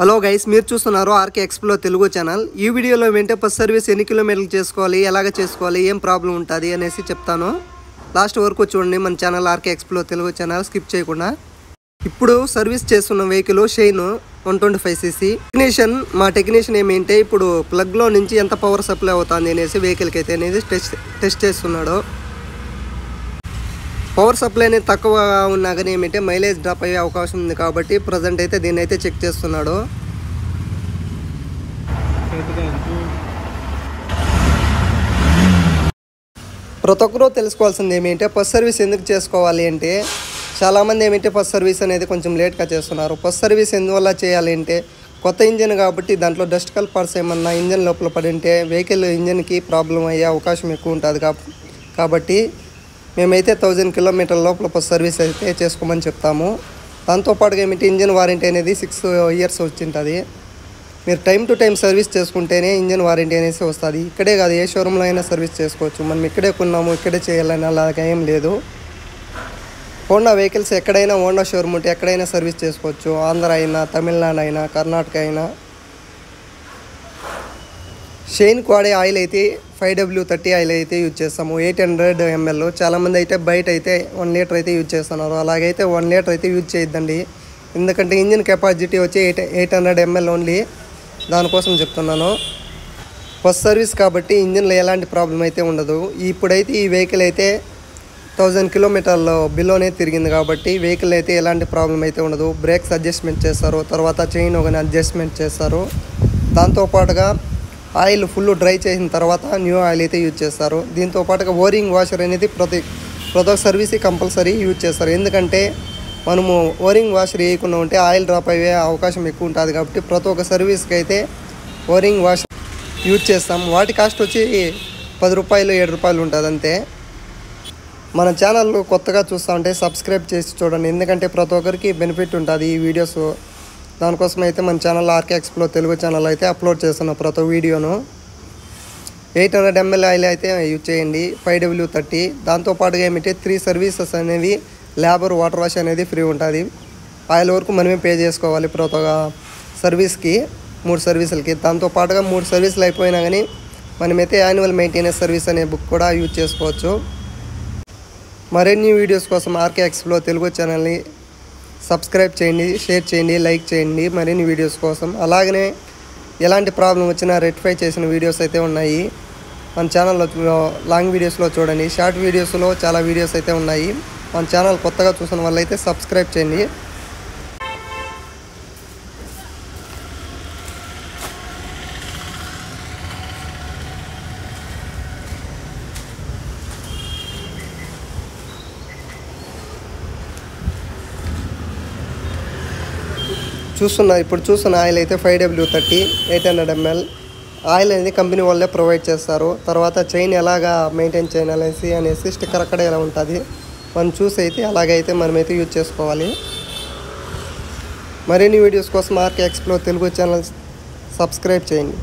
Hello guys, మీరు చూస్తున్నారు RK explore Telugu channel. ఈ వీడియోలో వెంటే బస్ సర్వీస్ ఎన్ని కిలోమీటర్లు చేసుకోవాలి, ఎలాగ చేసుకోవాలి, ఏం ప్రాబ్లం ఉంటుంది అనేసి చెప్తాను. లాస్ట్ వరకు చూడండి మన channel RK explore Telugu channel skip చేయకుండా. ఇప్పుడు సర్వీస్ చేస్తున్న వెహికల్ షైన్ 125cc. మా టెక్నీషియన్ ఏమంటే ఇప్పుడు ప్లగ్లో నుంచి ఎంత పవర్ సప్లై అవుతుంది అనేసి వెహికల్కి అయితే అనేది టెస్ట్ చేస్తున్నాడు. పవర్ సప్లై అనేది తక్కువగా ఉన్నా కానీ ఏమంటే మైలేజ్ డ్రాప్ అయ్యే అవకాశం ఉంది కాబట్టి ప్రజెంట్ అయితే దీన్ని అయితే చెక్ చేస్తున్నాడు. ప్రతి ఒక్కరూ తెలుసుకోవాల్సింది ఏమంటే ఫస్ట్ సర్వీస్ ఎందుకు చేసుకోవాలి అంటే, చాలామంది ఏమంటే ఫస్ట్ సర్వీస్ అనేది కొంచెం లేట్గా చేస్తున్నారు. ఫస్ట్ సర్వీస్ ఎందువల్ల చేయాలి అంటే, కొత్త ఇంజిన్ కాబట్టి దాంట్లో డస్ట్ కల్పర్స్ ఏమన్నా ఇంజిన్ లోపల పడి ఉంటే వెహికల్ ఇంజిన్కి ప్రాబ్లం అయ్యే అవకాశం ఎక్కువ ఉంటుంది. కాబట్టి మేమైతే 1000 కిలోమీటర్ల లోపల ఫస్ట్ సర్వీస్ అయితే చేసుకోమని చెప్తాము. దాంతోపాటుగా ఏమిటి ఇంజిన్ వారంటీ అనేది 6 years వచ్చింటుంది. మీరు టైం టు టైం సర్వీస్ చేసుకుంటేనే ఇంజిన్ వారంటీ అనేసి వస్తుంది. ఇక్కడే కాదు, ఏ షోరూంలో అయినా సర్వీస్ చేసుకోవచ్చు. మనం ఇక్కడే కొన్నాము ఇక్కడే చేయాలని అలాగే ఏం లేదు. హోండా వెహికల్స్ ఎక్కడైనా హోండా షోరూమ్ ఉంటే ఎక్కడైనా సర్వీస్ చేసుకోవచ్చు. ఆంధ్ర అయినా, తమిళనాడు అయినా, కర్ణాటక అయినా. షైన్కి వాడే ఆయిల్ అయితే 5W30 ఆయిల్ అయితే యూజ్ చేస్తాము. 800 ml. చాలామంది అయితే బయట అయితే 1 లీటర్ అయితే యూజ్ చేస్తున్నారు. అలాగైతే 1 లీటర్ అయితే యూజ్ చేయొద్దండి. ఎందుకంటే ఇంజిన్ కెపాసిటీ వచ్చి 800 ml ఓన్లీ. దానికోసం చెప్తున్నాను. ఫస్ట్ సర్వీస్ కాబట్టి ఇంజిన్లో ఎలాంటి ప్రాబ్లం అయితే ఉండదు. ఇప్పుడైతే ఈ వెహికల్ అయితే 1000 కిలోమీటర్ల బిలోనే తిరిగింది కాబట్టి వెహికల్ అయితే ఎలాంటి ప్రాబ్లం అయితే ఉండదు. బ్రేక్స్ అడ్జస్ట్మెంట్ చేస్తారు, తర్వాత చైన్ ఒక అడ్జస్ట్మెంట్ చేస్తారు. దాంతోపాటుగా ఆయిల్ ఫుల్ డ్రై చేసిన తర్వాత న్యూ ఆయిల్ అయితే యూజ్ చేస్తారు. దీంతో పాటుగా ఓరింగ్ వాషర్ అనేది ప్రతి ఒక్క సర్వీస్ కంపల్సరీ యూజ్ చేస్తారు. ఎందుకంటే మనము ఓరింగ్ వాషర్ వేయకుండా ఉంటే ఆయిల్ డ్రాప్ అయ్యే అవకాశం ఎక్కువ ఉంటుంది. కాబట్టి ప్రతి ఒక్క సర్వీస్కి అయితే ఓరింగ్ వాషర్ యూజ్ చేస్తాం. వాటి కాస్ట్ వచ్చి 10 రూపాయలు 7 రూపాయలు ఉంటుంది అంతే. మన ఛానల్ కొత్తగా చూస్తూ ఉంటే సబ్స్క్రైబ్ చేసి చూడండి, ఎందుకంటే ప్రతి ఒక్కరికి బెనిఫిట్ ఉంటుంది ఈ వీడియోస్. దానికోసం అయితే మన channel RK explore Telugu channel అయితే అప్లోడ్ చేస్తున్నాం ప్రతి వీడియోను. 800 ml ఆయిల్ అయితే యూజ్ చేయండి, 5W30. దాంతోపాటుగా ఏమిటి 3 సర్వీసెస్ అనేవి లేబర్ వాటర్ వాష్ అనేది ఫ్రీ ఉంటుంది. ఆయిల్ వరకు మనమే పే చేసుకోవాలి ప్రతి ఒక్క సర్వీస్కి, 3 సర్వీసులకి. దాంతోపాటుగా 3 సర్వీసులు అయిపోయినా కానీ మనమైతే యాన్యువల్ మెయింటెనెన్స్ సర్వీస్ అనే బుక్ కూడా యూజ్ చేసుకోవచ్చు. మరిన్ని వీడియోస్ కోసం ఆర్కే ఎక్స్ప్లోర్ తెలుగు ఛానల్ని సబ్స్క్రైబ్ చేయండి, షేర్ చేయండి, లైక్ చేయండి మరిన్ని వీడియోస్ కోసం. అలాగనే ఎలాంటి ప్రాబ్లం వచ్చినా రెక్టిఫై చేసిన వీడియోస్ అయితే ఉన్నాయి మన ఛానల్లో. లాంగ్ వీడియోస్లో చూడండి, షార్ట్ వీడియోస్లో చాలా వీడియోస్ అయితే ఉన్నాయి. మన ఛానల్ కొత్తగా చూసిన వాళ్ళైతే సబ్స్క్రైబ్ చేయండి. ఇప్పుడు చూస్తున్న ఆయిల్ అయితే 5W30 800 ml ఆయిల్ అనేది కంపెనీ వాళ్ళే ప్రొవైడ్ చేస్తారు. తర్వాత చైన్ ఎలాగా మెయింటైన్ చేయాలి అనేసి స్టిక్కర్ అక్కడ ఎలా ఉంటుంది మనం చూసి అయితే అలాగైతే మనమైతే యూజ్ చేసుకోవాలి. మరిన్ని వీడియోస్ కోసం RK explore Telugu channel subscribe చేయండి.